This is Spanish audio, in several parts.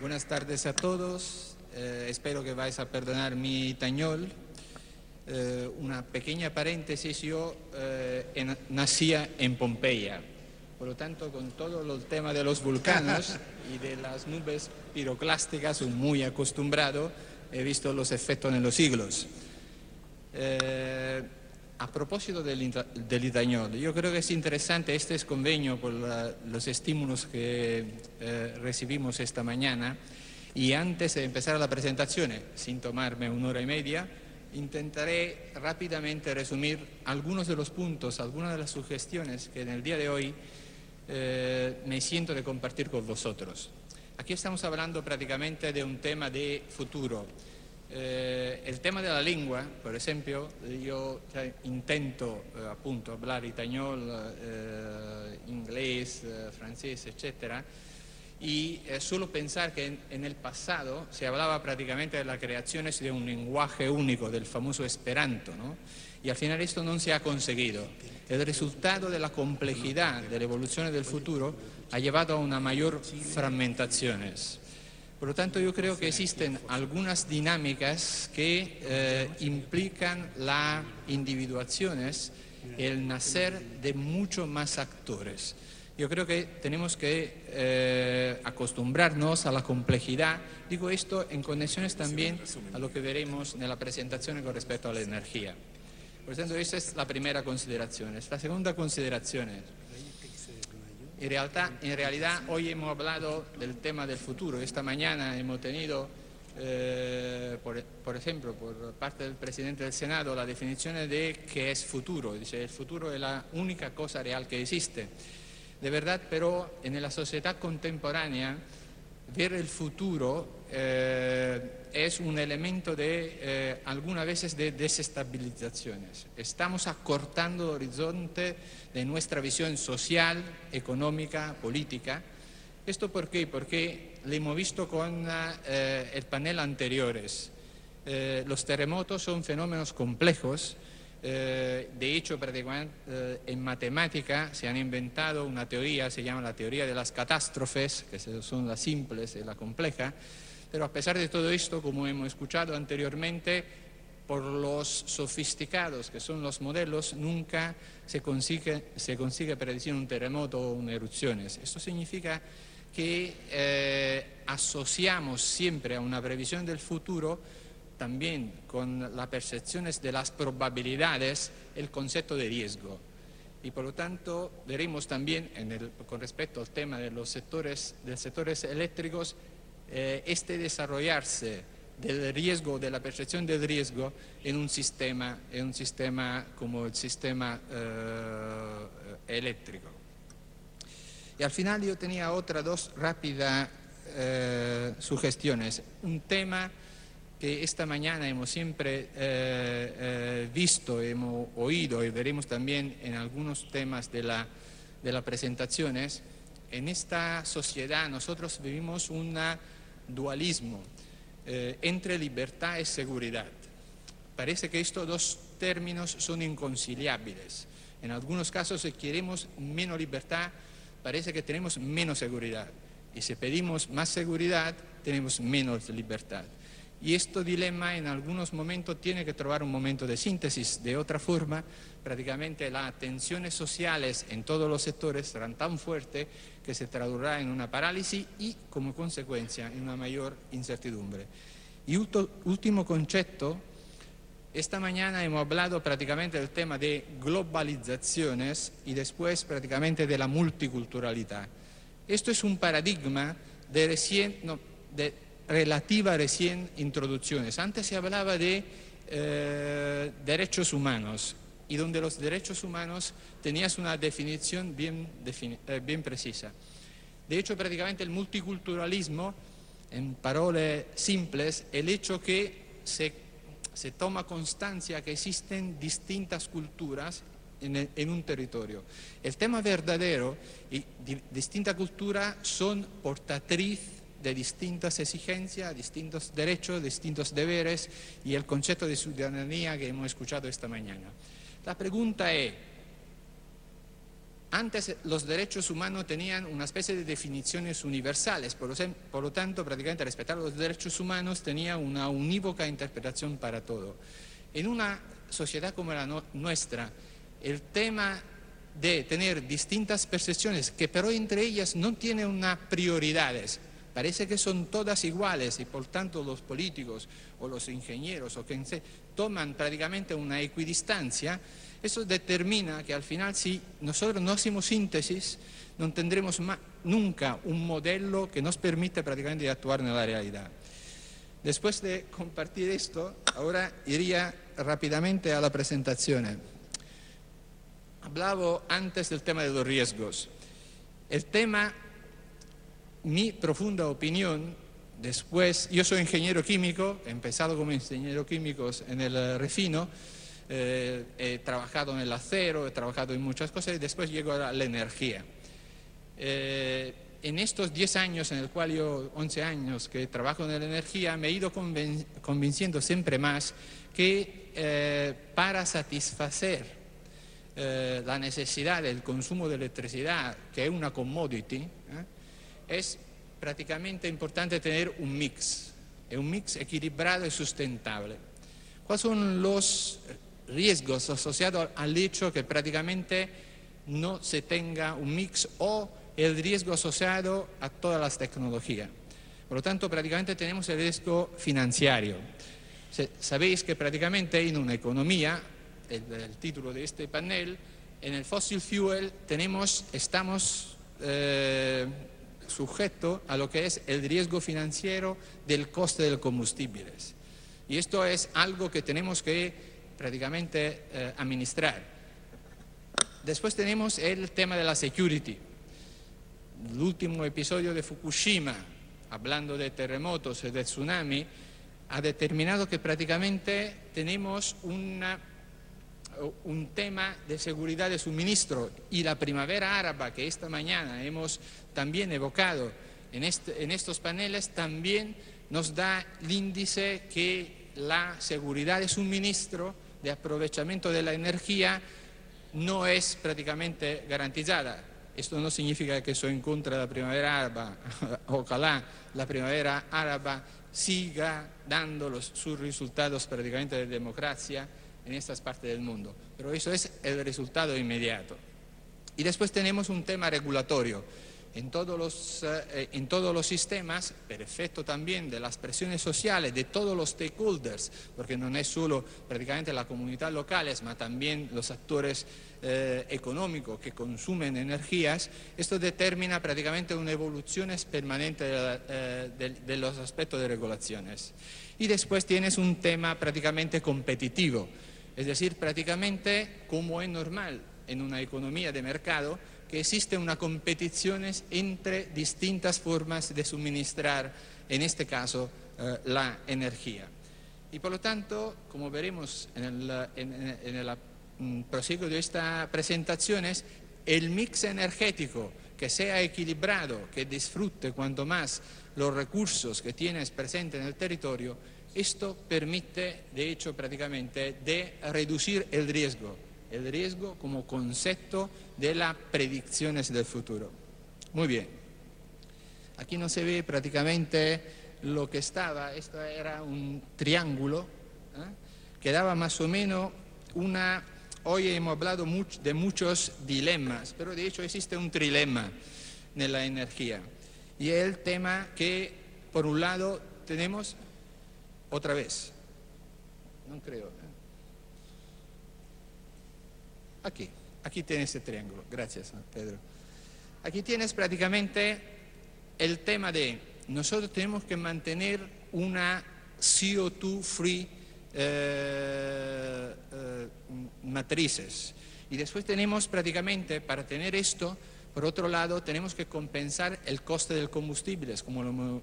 Buenas tardes a todos. Espero que vais a perdonar mi itañol. Una pequeña paréntesis, yo nacía en Pompeya. Por lo tanto, con todo el tema de los volcanes y de las nubes piroclásticas, soy muy acostumbrado. He visto los efectos en los siglos. A propósito del itañol, yo creo que es interesante este convenio por los estímulos que recibimos esta mañana, y antes de empezar la presentación, sin tomarme 1 hora y media, intentaré rápidamente resumir algunos de los puntos, algunas de las sugestiones que en el día de hoy me siento de compartir con vosotros. Aquí estamos hablando prácticamente de un tema de futuro. El tema de la lengua, por ejemplo, yo intento appunto hablar itañol, inglés, francés, etc. Y suelo pensar que en el pasado se hablaba prácticamente de la creación de un lenguaje único, del famoso Esperanto, ¿no? Y al final esto no se ha conseguido. El resultado de la complejidad de la evolución del futuro ha llevado a una mayor fragmentación. Por lo tanto, yo creo que existen algunas dinámicas que implican la individuación, el nacer de muchos más actores. Yo creo que tenemos que acostumbrarnos a la complejidad. Digo esto en conexiones también a lo que veremos en la presentación con respecto a la energía. Por tanto, esa es la primera consideración. La segunda consideración es, en realidad hoy hemos hablado del tema del futuro. Esta mañana hemos tenido, por ejemplo, por parte del presidente del Senado, la definición de qué es futuro. Dice, el futuro es la única cosa real que existe. De verdad, pero en la sociedad contemporánea, ver el futuro es un elemento de, algunas veces, de desestabilizaciones. Estamos acortando el horizonte de nuestra visión social, económica, política. ¿Esto por qué? Porque lo hemos visto con el panel anteriores. Los terremotos son fenómenos complejos. De hecho, prácticamente en matemática se han inventado una teoría, se llama la teoría de las catástrofes, que son las simples y la compleja, pero a pesar de todo esto, como hemos escuchado anteriormente, por los sofisticados que son los modelos, nunca se consigue predecir un terremoto o una erupción. Esto significa que asociamos siempre a una previsión del futuro, también con las percepciones de las probabilidades, el concepto de riesgo. Y por lo tanto veremos también con respecto al tema de los sectores eléctricos, este desarrollarse del riesgo, de la percepción del riesgo en un sistema como el sistema eléctrico. Y al final yo tenía dos rápidas sugestiones. Un tema que esta mañana hemos siempre visto, hemos oído y veremos también en algunos temas de las presentaciones. En esta sociedad nosotros vivimos un dualismo entre libertad y seguridad. Parece que estos dos términos son inconciliables. En algunos casos, si queremos menos libertad, parece que tenemos menos seguridad. Y si pedimos más seguridad, tenemos menos libertad. Y este dilema en algunos momentos tiene que trovar un momento de síntesis. De otra forma, prácticamente las tensiones sociales en todos los sectores serán tan fuertes que se traducirá en una parálisis y, como consecuencia, en una mayor incertidumbre. Y último concepto, esta mañana hemos hablado prácticamente del tema de globalizaciones y después prácticamente de la multiculturalidad. Esto es un paradigma de relativa recién introducciones. Antes se hablaba de derechos humanos, y donde los derechos humanos tenías una definición bien precisa. De hecho, prácticamente el multiculturalismo, en palabras simples, el hecho que se toma constancia que existen distintas culturas en un territorio. El tema verdadero y distintas culturas son portatriz de distintas exigencias, distintos derechos, distintos deberes y el concepto de ciudadanía que hemos escuchado esta mañana. La pregunta es, Antes los derechos humanos tenían una especie de definiciones universales, por lo tanto prácticamente respetar los derechos humanos tenía una unívoca interpretación para todo. En una sociedad como la nuestra, el tema de tener distintas percepciones que pero entre ellas no tienen unas prioridades, parece que son todas iguales y por tanto los políticos o los ingenieros o quien sea toman prácticamente una equidistancia. Eso determina que al final si nosotros no hacemos síntesis no tendremos nunca un modelo que nos permita prácticamente actuar en la realidad. Después de compartir esto, ahora iría rápidamente a la presentación. Hablaba antes del tema de los riesgos. El tema, mi profunda opinión, después, yo soy ingeniero químico, he empezado como ingeniero químico en el refino, he trabajado en el acero, he trabajado en muchas cosas y después llego a la energía. En estos 10 años, en el cual yo, 11 años que trabajo en la energía, me he ido convenciendo siempre más que para satisfacer la necesidad del consumo de electricidad, que es una commodity, es prácticamente importante tener un mix equilibrado y sustentable. ¿Cuáles son los riesgos asociados al hecho que prácticamente no se tenga un mix o el riesgo asociado a todas las tecnologías? Por lo tanto, prácticamente tenemos el riesgo financiero. Sabéis que prácticamente en una economía, el título de este panel, en el fossil fuel estamos sujetos a lo que es el riesgo financiero del coste de los combustibles. Y esto es algo que tenemos que prácticamente administrar. Después tenemos el tema de la security. El último episodio de Fukushima, hablando de terremotos y de tsunami, ha determinado que prácticamente tenemos un tema de seguridad de suministro, y la primavera árabe que esta mañana hemos también evocado en estos paneles también nos da el índice que la seguridad de suministro, de aprovechamiento de la energía, no es prácticamente garantizada. Esto no significa que soy en contra de la primavera árabe. Ojalá la primavera árabe siga dando sus resultados prácticamente de democracia en estas partes del mundo. Pero eso es el resultado inmediato. Y después tenemos un tema regulatorio. En todos los sistemas, per effetto también de las presiones sociales de todos los stakeholders, porque no es solo prácticamente la comunidad locales, sino también los actores económicos que consumen energías, esto determina prácticamente una evolución permanente de los aspectos de regulaciones. Y después tienes un tema prácticamente competitivo, es decir, prácticamente como es normal en una economía de mercado, que existe una competición entre distintas formas de suministrar, en este caso, la energía. Y por lo tanto, como veremos en el proseguo de estas presentaciones, el mix energético que sea equilibrado, que disfrute cuanto más los recursos que tienes presentes en el territorio, esto permite, de hecho, prácticamente, de reducir el riesgo como concepto de las predicciones del futuro. Muy bien. Aquí no se ve prácticamente lo que estaba. Esto era un triángulo que daba más o menos una... Hoy hemos hablado de muchos dilemas, pero de hecho existe un trilema en la energía. Y es el tema que, por un lado, tenemos otra vez. No creo. Aquí tienes el triángulo. Gracias, Pedro. Aquí tienes prácticamente el tema de nosotros tenemos que mantener una CO2 free matrices. Y después tenemos prácticamente, para tener esto, por otro lado, tenemos que compensar el coste del combustible, como lo hemos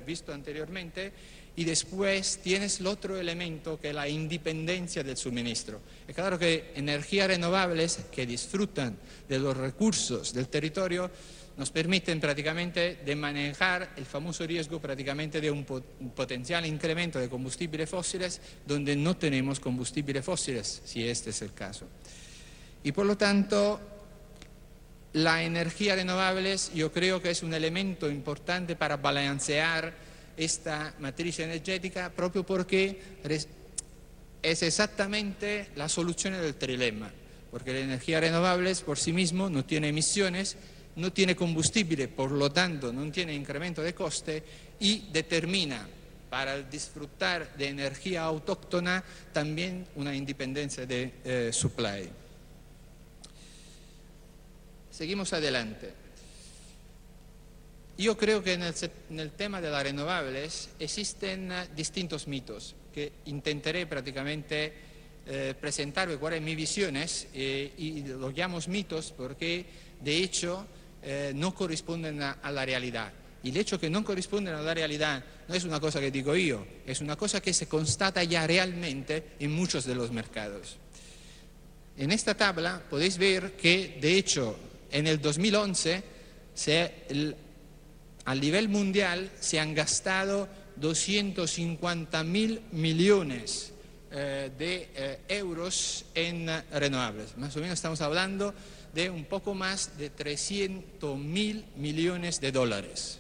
visto anteriormente. Y después tienes el otro elemento que es la independencia del suministro. Es claro que energías renovables que disfrutan de los recursos del territorio nos permiten prácticamente de manejar el famoso riesgo prácticamente de un potencial incremento de combustibles fósiles donde no tenemos combustibles fósiles, si este es el caso. Y por lo tanto, la energía renovable yo creo que es un elemento importante para balancear esta matriz energética, proprio porque es exactamente la solución del trilema, porque la energía renovable por sí mismo no tiene emisiones, no tiene combustible, por lo tanto no tiene incremento de coste y determina para disfrutar de energía autóctona también una independencia de supply. Seguimos adelante. Yo creo que en el tema de las renovables existen distintos mitos que intentaré prácticamente presentarme cuáles son mis visiones y los llamo mitos porque de hecho no corresponden a la realidad. Y el hecho que no corresponden a la realidad no es una cosa que digo yo, es una cosa que se constata ya realmente en muchos de los mercados. En esta tabla podéis ver que de hecho en el 2011 a nivel mundial se han gastado 250.000 millones de euros en renovables. Más o menos estamos hablando de un poco más de 300.000 millones de dólares.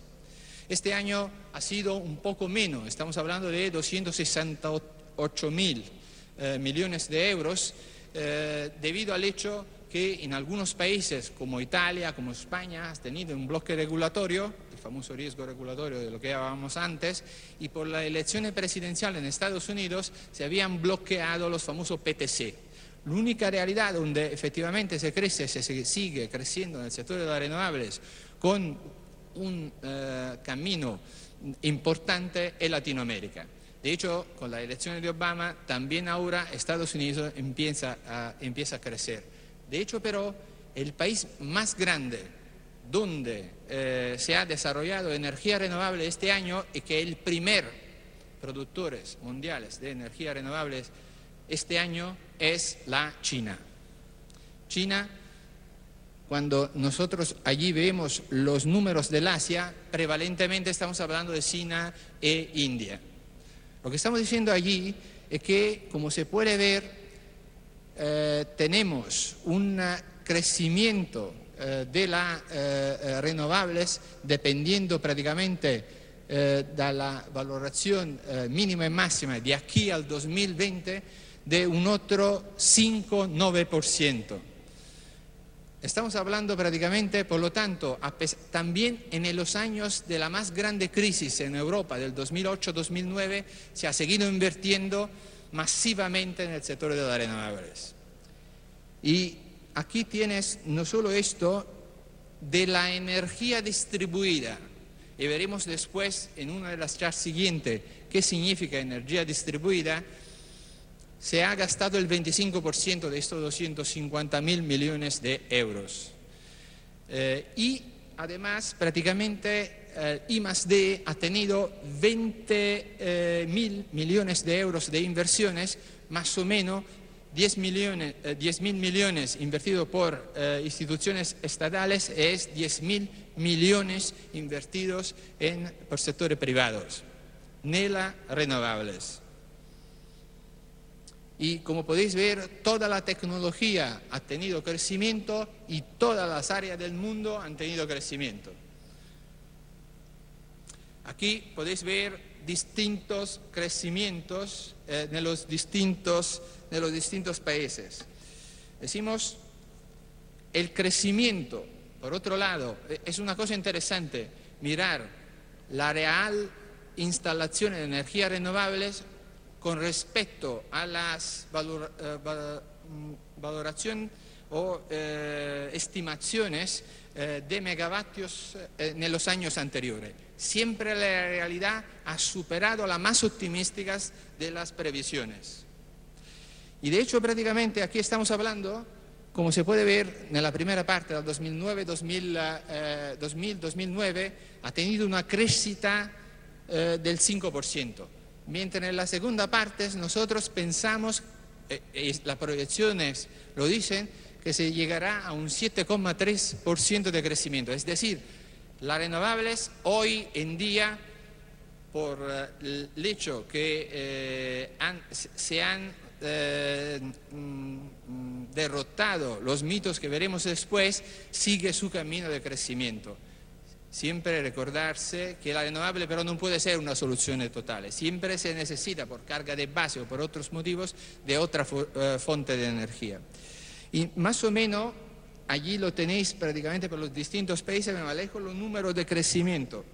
Este año ha sido un poco menos, estamos hablando de 268.000 millones de euros debido al hecho que en algunos países como Italia, como España, has tenido un bloque regulatorio, el famoso riesgo regulatorio de lo que hablábamos antes, y por la elección presidencial en Estados Unidos se habían bloqueado los famosos PTC. La única realidad donde efectivamente se crece, se sigue creciendo en el sector de las renovables con un camino importante es Latinoamérica. De hecho, con la elección de Obama, también ahora Estados Unidos empieza a crecer. De hecho, pero el país más grande donde se ha desarrollado energía renovable este año y que el primer productores mundiales de energía renovable este año es la China. China, cuando nosotros allí vemos los números del Asia, prevalentemente estamos hablando de China e India. Lo que estamos diciendo allí es que, como se puede ver, tenemos un crecimiento de las renovables dependiendo prácticamente de la valoración mínima y máxima de aquí al 2020 de un otro 5-9%. Estamos hablando prácticamente, por lo tanto, también en los años de la más grande crisis en Europa, del 2008-2009, se ha seguido invirtiendo masivamente en el sector de las renovables. Y aquí tienes no solo esto de la energía distribuida, y veremos después en una de las charlas siguientes qué significa energía distribuida. Se ha gastado el 25% de estos 250.000 millones de euros. Y además prácticamente I+D ha tenido 20.000 millones de euros de inversiones, más o menos 10.000 millones invertidos por instituciones estatales es 10.000 millones invertidos por sectores privados, en las renovables. Y como podéis ver, toda la tecnología ha tenido crecimiento y todas las áreas del mundo han tenido crecimiento. Aquí podéis ver distintos crecimientos de los distintos países. Decimos, el crecimiento, por otro lado, es una cosa interesante, mirar la real instalación de energías renovables con respecto a las valoración o estimaciones de megavatios en los años anteriores. Siempre la realidad ha superado las más optimistas de las previsiones. Y de hecho prácticamente aquí estamos hablando, como se puede ver en la primera parte del 2000-2009, ha tenido una crecita del 5%. Mientras en la segunda parte nosotros pensamos, y las proyecciones lo dicen, que se llegará a un 7,3% de crecimiento. Es decir, las renovables hoy en día, por el hecho que se han derrotado los mitos que veremos después, sigue su camino de crecimiento. Siempre recordarse que la renovable pero no puede ser una solución total. Siempre se necesita, por carga de base o por otros motivos, de otra fuente de energía. Y más o menos allí lo tenéis prácticamente por los distintos países, me manejo los números de crecimiento.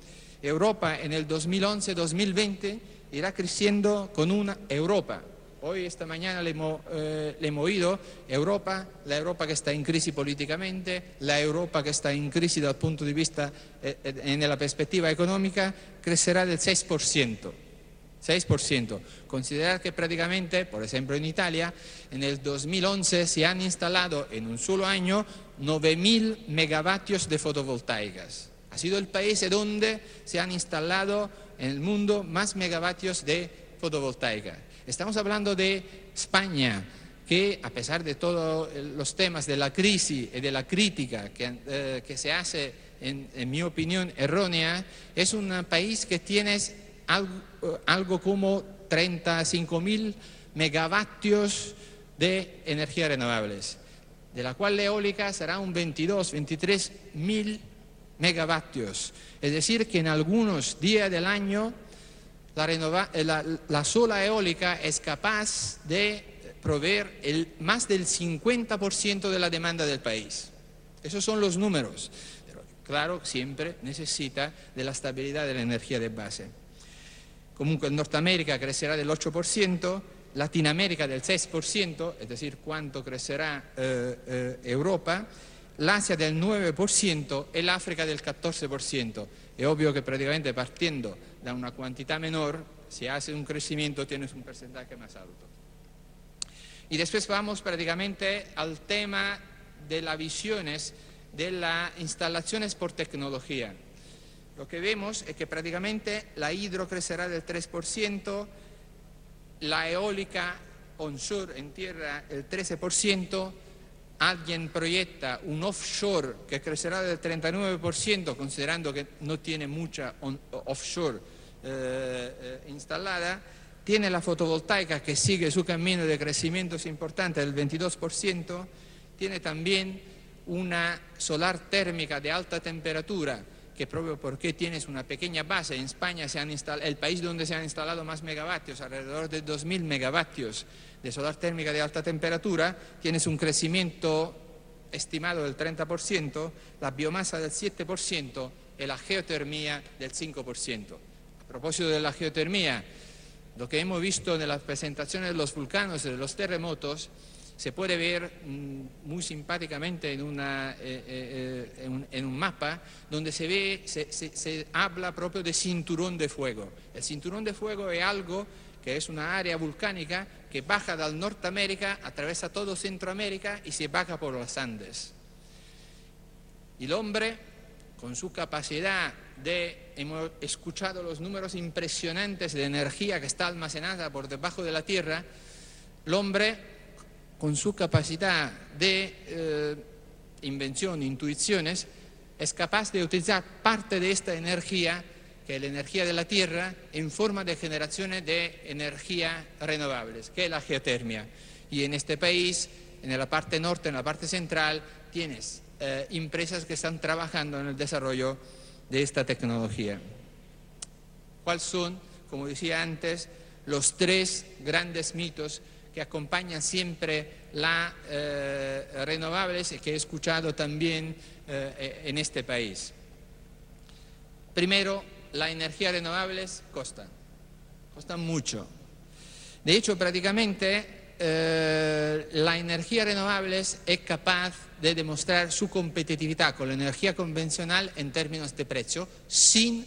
Europa en el 2011-2020 irá creciendo con una Europa. Hoy, esta mañana, le hemos oído la Europa que está en crisis políticamente, la Europa que está en crisis dal punto di vista, en la perspectiva económica, crecerá del 6%. 6%. Considerar que prácticamente, por ejemplo en Italia, en el 2011 se han instalado en un solo año 9.000 megavatios de fotovoltaicas. Ha sido el país donde se han instalado en el mundo más megavatios de fotovoltaica. Estamos hablando de España, que a pesar de todos los temas de la crisis y de la crítica que se hace, en mi opinión, errónea, es un país que tiene algo como 35.000 megavatios de energías renovables, de la cual la eólica será un 23.000 megavatios. Es decir, que en algunos días del año la sola eólica es capaz de proveer más del 50% de la demanda del país. Esos son los números. Pero claro, siempre necesita de la estabilidad de la energía de base. Comunque en Norteamérica crecerá del 8%, Latinoamérica del 6%, es decir, cuánto crecerá Europa, l'Asia del 9% e l'Africa del 14%. Es obvio que prácticamente partiendo de una cantidad menor, si hace un crecimiento tienes un porcentaje más alto. Y después vamos prácticamente al tema de las visiones de las instalaciones por tecnología. Lo que vemos es que prácticamente la hidro crecerá del 3%, la eólica onshore en tierra el 13%, alguien proyecta un offshore que crecerá del 39%, considerando que no tiene mucha offshore instalada, tiene la fotovoltaica que sigue su camino de crecimiento importante del 22%, tiene también una solar térmica de alta temperatura, que proprio porque tienes una pequeña base, en España el país donde se han instalado más megavatios, alrededor de 2.000 megavatios de solar térmica de alta temperatura, tienes un crecimiento estimado del 30%, la biomasa del 7% y la geotermia del 5%. A propósito de la geotermia, lo que hemos visto en las presentaciones de los vulcanos y de los terremotos, se puede ver muy simpáticamente en un mapa donde se habla propio de cinturón de fuego. El cinturón de fuego es algo que es una área volcánica que baja del Norteamérica, atraviesa todo Centroamérica y se baja por los Andes. Y el hombre, con su capacidad hemos escuchado los números impresionantes de energía que está almacenada por debajo de la tierra, el hombre, con su capacidad de invención, intuiciones, es capaz de utilizar parte de esta energía, que es la energía de la tierra, en forma de generaciones de energía renovables, que es la geotermia. Y en este país, en la parte norte, en la parte central, tienes empresas que están trabajando en el desarrollo de esta tecnología. ¿Cuáles son, como decía antes, los tres grandes mitos que acompañan siempre las renovables y que he escuchado también en este país? Primero, las energías renovables costan mucho. De hecho, prácticamente la energía renovables es capaz de demostrar su competitividad con la energía convencional en términos de precio, sin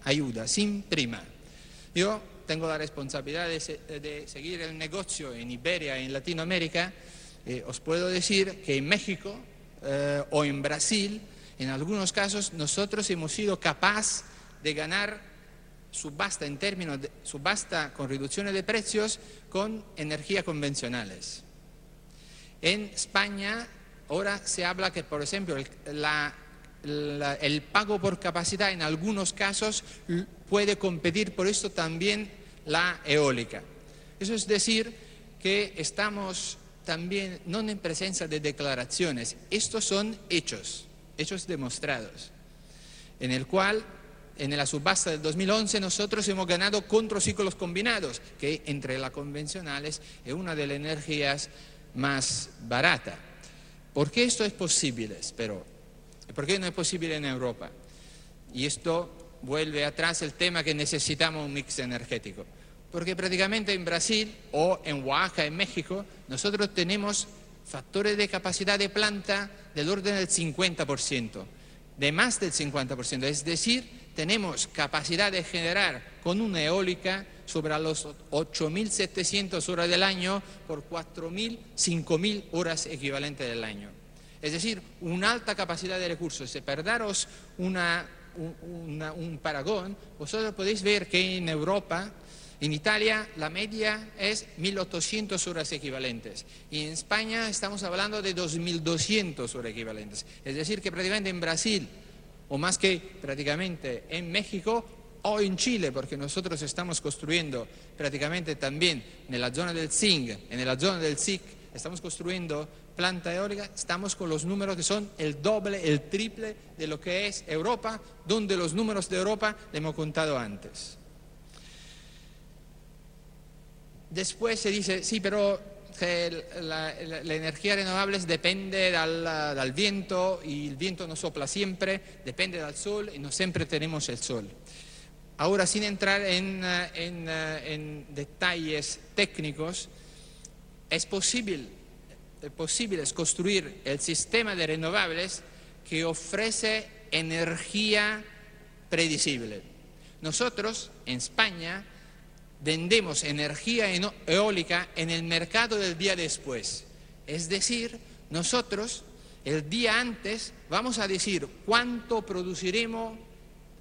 ayuda, sin prima. Yo tengo la responsabilidad de seguir el negocio en Iberia y en Latinoamérica. Os puedo decir que en México o en Brasil, en algunos casos, nosotros hemos sido capaces de ganar subasta en términos de subasta con reducciones de precios con energías convencionales. En España ahora se habla que, por ejemplo, el pago por capacidad en algunos casos puede competir por esto también la eólica. Eso es decir que estamos también no en presencia de declaraciones, estos son hechos demostrados, en el cual en la subasta del 2011 nosotros hemos ganado contra ciclos combinados, que entre las convencionales es una de las energías más baratas. ¿Por qué esto es posible, pero? ¿Por qué no es posible en Europa? Y esto vuelve atrás el tema que necesitamos un mix energético. Porque prácticamente en Brasil o en Oaxaca, en México, nosotros tenemos factores de capacidad de planta del orden del 50%, de más del 50%. Es decir, tenemos capacidad de generar con una eólica sobre los 8.700 horas del año por 4.000, 5.000 horas equivalentes del año. Es decir, una alta capacidad de recursos. Si perdaros un paragón, vosotros podéis ver que en Europa, en Italia, la media es 1.800 horas equivalentes. Y en España estamos hablando de 2.200 horas equivalentes. Es decir, que prácticamente en Brasil, o más que prácticamente en México o en Chile, porque nosotros estamos construyendo prácticamente también en la zona del zinc, en la zona del SIC, estamos construyendo planta eólica, estamos con los números que son el doble, el triple de lo que es Europa, donde los números de Europa le hemos contado antes. Después se dice, sí, pero la energía renovable depende del viento y el viento no sopla siempre, depende del sol y no siempre tenemos el sol. Ahora, sin entrar en detalles técnicos, es posible construir el sistema de renovables que ofrece energía predecible. Nosotros, en España, vendemos energía eólica en el mercado del día después. Es decir, nosotros el día antes vamos a decir cuánto produciremos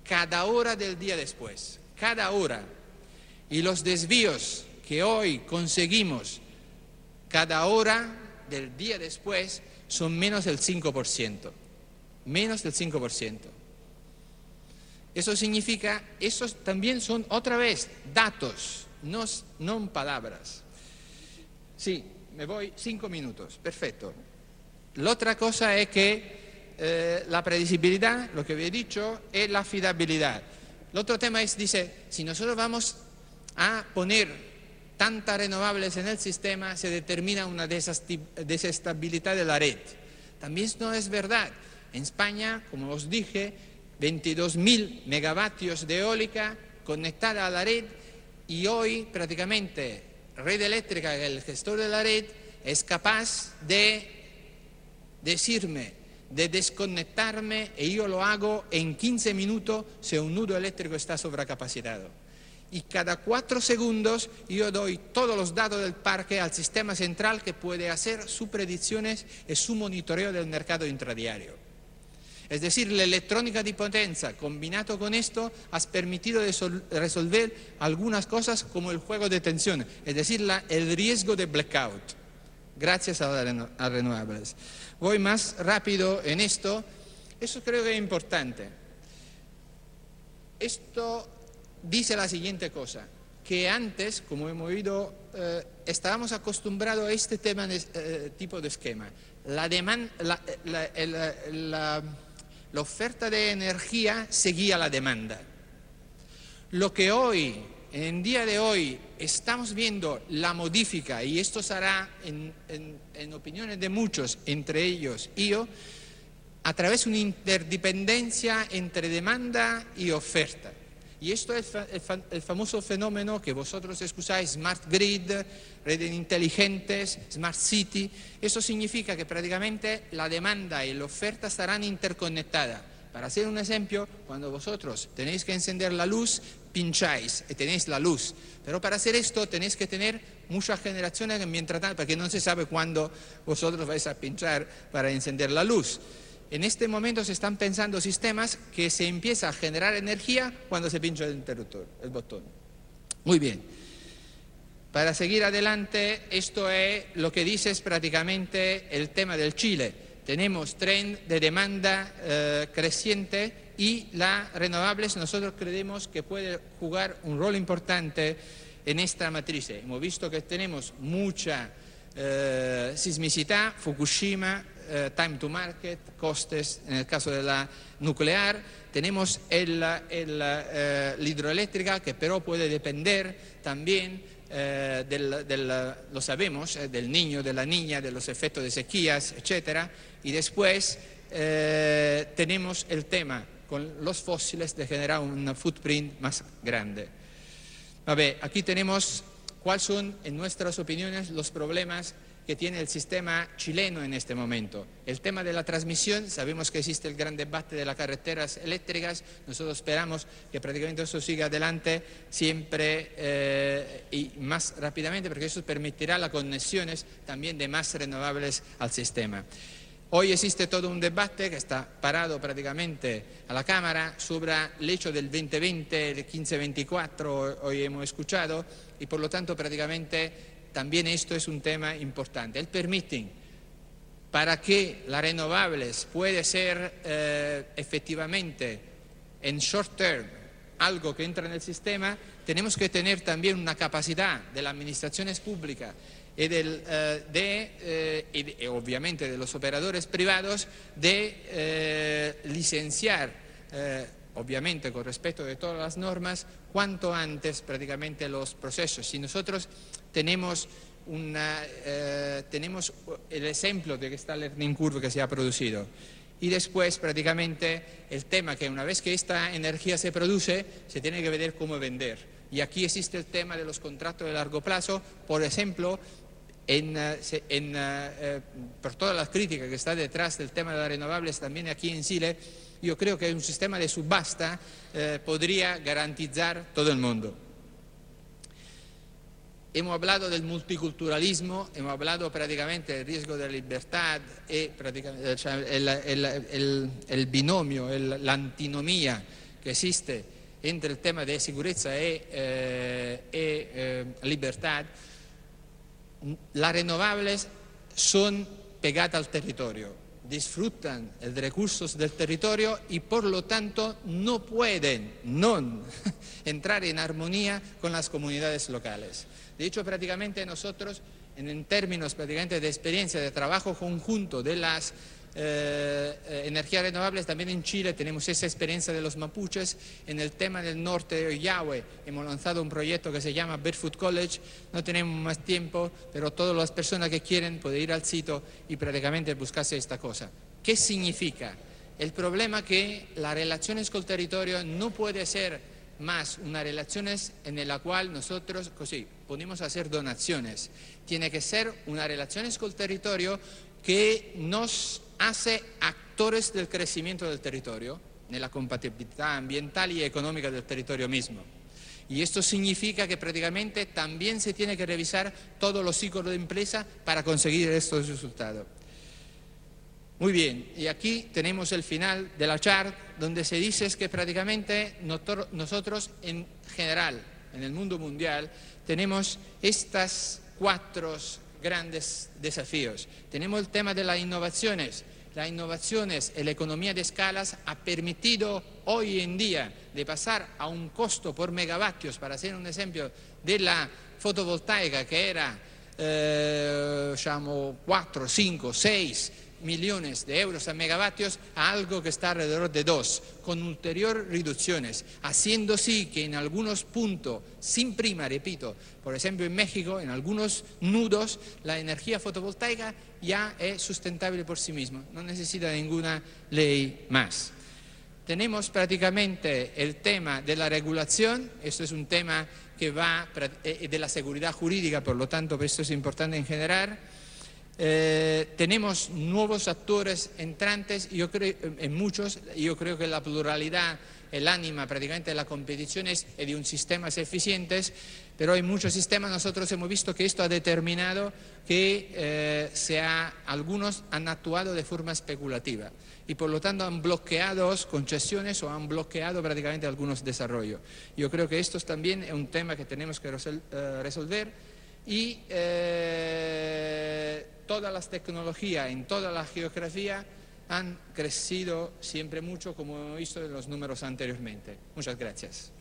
cada hora del día después, cada hora. Y los desvíos que hoy conseguimos cada hora del día después son menos del 5%. Menos del 5%. Eso significa, esos también son otra vez datos, no palabras. Sí, me voy 5 minutos, perfecto. La otra cosa es que la predecibilidad, lo que había dicho, es la fiabilidad. El otro tema es, dice, si nosotros vamos a poner tantas renovables en el sistema, se determina una desestabilidad de la red. También no es verdad. En España, como os dije, 22.000 megavatios de eólica conectada a la red y hoy prácticamente Red Eléctrica, el gestor de la red, es capaz de decirme, de desconectarme y yo lo hago en 15 minutos si un nudo eléctrico está sobrecapacitado. Y cada 4 segundos yo doy todos los datos del parque al sistema central que puede hacer sus predicciones y su monitoreo del mercado intradiario. Es decir, la electrónica de potencia combinado con esto ha permitido resolver algunas cosas como el juego de tensión, es decir, el riesgo de blackout, gracias a renovables. Voy más rápido en esto. Eso creo que es importante. Esto dice la siguiente cosa, que antes, como hemos oído, estábamos acostumbrados a este tipo de esquema. La oferta de energía seguía la demanda. Lo que hoy, en día de hoy, estamos viendo la modifica, y esto será en opiniones de muchos, entre ellos yo, a través de una interdependencia entre demanda y oferta. Y esto es el famoso fenómeno que vosotros escucháis, Smart Grid, redes inteligentes, Smart City. Eso significa que prácticamente la demanda y la oferta estarán interconectadas. Para hacer un ejemplo, cuando vosotros tenéis que encender la luz, pincháis y tenéis la luz. Pero para hacer esto tenéis que tener muchas generaciones mientras tanto, porque no se sabe cuándo vosotros vais a pinchar para encender la luz. En este momento se están pensando sistemas que se empieza a generar energía cuando se pincha el interruptor, el botón. Muy bien. Para seguir adelante, esto es lo que dice es prácticamente el tema del Chile. Tenemos tren de demanda creciente y las renovables nosotros creemos que puede jugar un rol importante en esta matriz. Hemos visto que tenemos mucha sismicidad, Fukushima, time to market, costes en el caso de la nuclear. Tenemos la hidroeléctrica, que pero puede depender también lo sabemos, del niño, de la niña, de los efectos de sequías, etc. Y después tenemos el tema con los fósiles de generar un footprint más grande. A ver, aquí tenemos cuáles son, en nuestras opiniones, los problemas que tiene el sistema chileno en este momento. El tema de la transmisión, sabemos que existe el gran debate de las carreteras eléctricas, nosotros esperamos que prácticamente eso siga adelante siempre y más rápidamente, porque eso permitirá las conexiones también de más renovables al sistema. Hoy existe todo un debate que está parado prácticamente a la Cámara sobre el hecho del 2020, el 1524, hoy hemos escuchado, y por lo tanto prácticamente también esto es un tema importante. El permitting, para que las renovables puede ser efectivamente en short term algo que entra en el sistema, tenemos que tener también una capacidad de las administraciones públicas y obviamente de los operadores privados de licenciar, obviamente con respeto de todas las normas, cuanto antes prácticamente los procesos. Si nosotros tenemos el ejemplo de que esta learning curve que se ha producido y después prácticamente el tema que una vez que esta energía se produce se tiene que ver cómo vender. Y aquí existe el tema de los contratos de largo plazo, por ejemplo, por todas las críticas que está detrás del tema de las renovables también aquí en Chile, yo creo que un sistema de subasta podría garantizar todo el mundo. Hemos hablado del multiculturalismo, hemos hablado prácticamente del riesgo de la libertad y el binomio, la antinomía que existe entre el tema de seguridad y libertad. Las renovables son pegadas al territorio, disfrutan de recursos del territorio y por lo tanto no pueden entrar en armonía con las comunidades locales. De hecho, prácticamente nosotros, en términos prácticamente de experiencia de trabajo conjunto de las energías renovables, también en Chile tenemos esa experiencia de los mapuches. En el tema del norte de Ollagüe hemos lanzado un proyecto que se llama Barefoot College. No tenemos más tiempo, pero todas las personas que quieren pueden ir al sitio y prácticamente buscarse esta cosa. ¿Qué significa? El problema es que las relaciones con el territorio no puede ser más unas relaciones en la cual nosotros podemos hacer donaciones. Tiene que ser unas relaciones con el territorio que nos hace actores del crecimiento del territorio, de la compatibilidad ambiental y económica del territorio mismo. Y esto significa que prácticamente también se tiene que revisar todos los ciclos de empresa para conseguir estos resultados. Muy bien, y aquí tenemos el final de la chart, donde se dice que prácticamente nosotros en general, en el mundo mundial, tenemos estas 4 grandes desafíos. Tenemos el tema de las innovaciones. Las innovaciones en la economía de escalas ha permitido hoy en día de pasar a un costo por megavatios, para hacer un ejemplo, de la fotovoltaica que era 4, 5, 6 millones de euros a megavatios a algo que está alrededor de 2, con ulteriores reducciones, haciendo sí que en algunos puntos, sin prima, repito, por ejemplo en México, en algunos nudos, la energía fotovoltaica ya es sustentable por sí misma, no necesita ninguna ley más. Tenemos prácticamente el tema de la regulación, esto es un tema que va de la seguridad jurídica, por lo tanto esto es importante en general. Tenemos nuevos actores entrantes, yo creo, en muchos, yo creo que la pluralidad, el ánima prácticamente de la competición es de un sistemas eficientes, pero en muchos sistemas nosotros hemos visto que esto ha determinado que algunos han actuado de forma especulativa y por lo tanto han bloqueado concesiones o han bloqueado prácticamente algunos desarrollos. Yo creo que esto también es un tema que tenemos que resolver y todas las tecnologías en toda la geografía han crecido siempre mucho, como hemos visto en los números anteriormente. Muchas gracias.